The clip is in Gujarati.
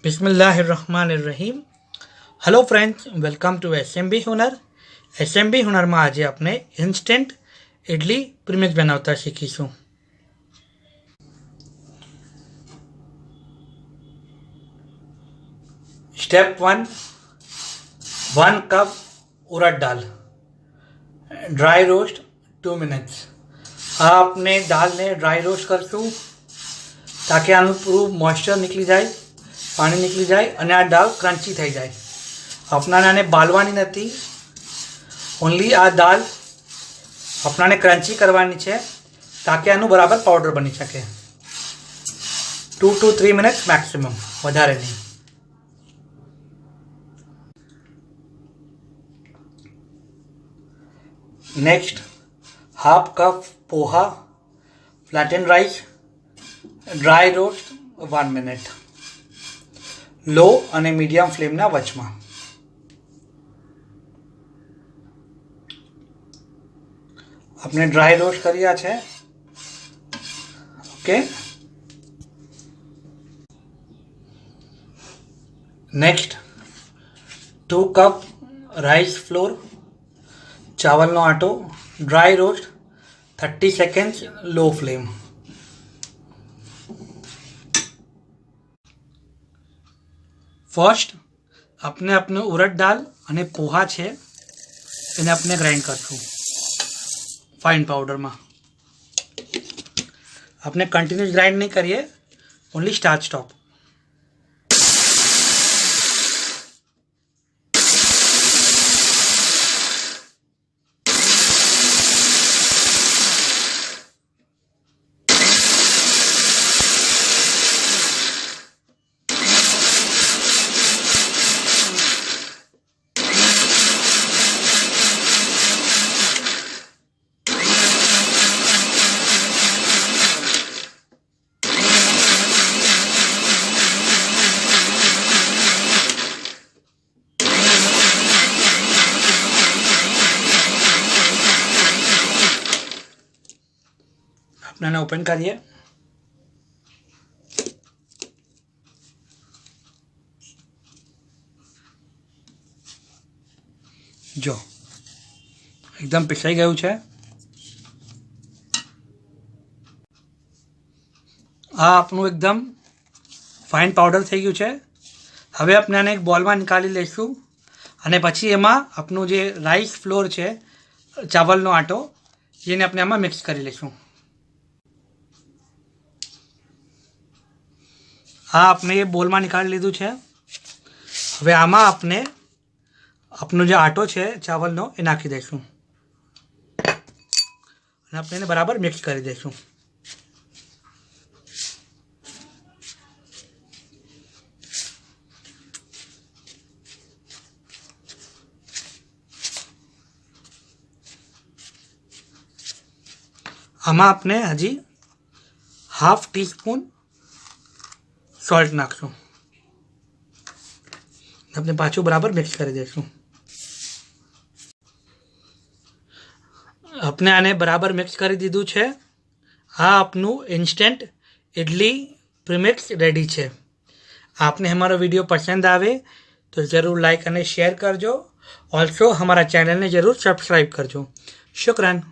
बिस्मिल्लाहिर्रहमानिर्रहीम। Hello friends, welcome to SMB Hunar. SMB Hunar में आज आपने इंस्टेंट इडली प्रीमिक्स बनावता शीखीशुं। स्टेप 1, 1 कप उड़द दाल, ड्राई रोस्ट 2 मिनट्स। आ आपने दाल ने ड्राई रोस्ट करशुं ताकि आनुं पूरुं मॉइस्चर निकली जाए, पानी निकली जाए અને આ દાળ ક્રન્ચી થઈ જાય। આપણાને આને બાલવાની નથી, ઓનલી આ દાળ આપણાને ક્રન્ચી કરવાની છે તાકે આનું બરાબર પાવડર બની શકે। 2 to 3 મિનિટ મેક્સિમમ, વધારે નહીં। Next, half cup poha, flatten rice, dry roast 1 minute, low અને મીડિયમ ફ્લેમના વચમાં। આપણે ડ્રાય રોસ્ટ કર્યા છે, okay. Next, 2 cup rice flour, ચાવલનો આટો, dry roast 30 second low flame. First अपने अपने उड़द दाल અને પોહા છે એને આપણે ગ્રાઇન્ડ કરશું ફાઇન પાવડરમાં। આપણે કન્ટિન્યુઅસ ગ્રાઇન્ડ નહીં કરીએ, ઓનલી સ્ટાર્ટ સ્ટોપ। अपने ओपन करिए। जो एकदम पीसाई गયું છે। આ આપણું એકદમ ફાઇન પાવડર થઈ ગયું છે। હવે આપણે આને એક બોલમાં નીકાળી લઈશું અને પછી એમાં આપણું જે રાઈસ ફ્લોર છે, ચાવલનો આટો, જેને આપણે આમાં મિક્સ કરી લઈશું। આ આપણે એ બોલમાં નીકાળી લીધું છે। હવે આમાં આપણે આપણો જે આટો છે ચાવલનો એ નાખી દઈશું અને આપણે એને બરાબર મિક્સ કરી દઈશું। આમાં આપણે હજી હાફ ટીસ્પૂન सॉल्ट नाखशू, अपने पाछू बराबर मिक्स कर देशू। अपने आने बराबर मिक्स कर दीधुं छे। आ आपनु इंस्टेंट इडली प्रीमिक्स रेडी है। आपने हमारा वीडियो पसंद आवे तो ज़रूर लाइक और शेयर करजो। ऑल्सो हमारा चैनल ने ज़रूर सब्सक्राइब करजो। शुक्रान।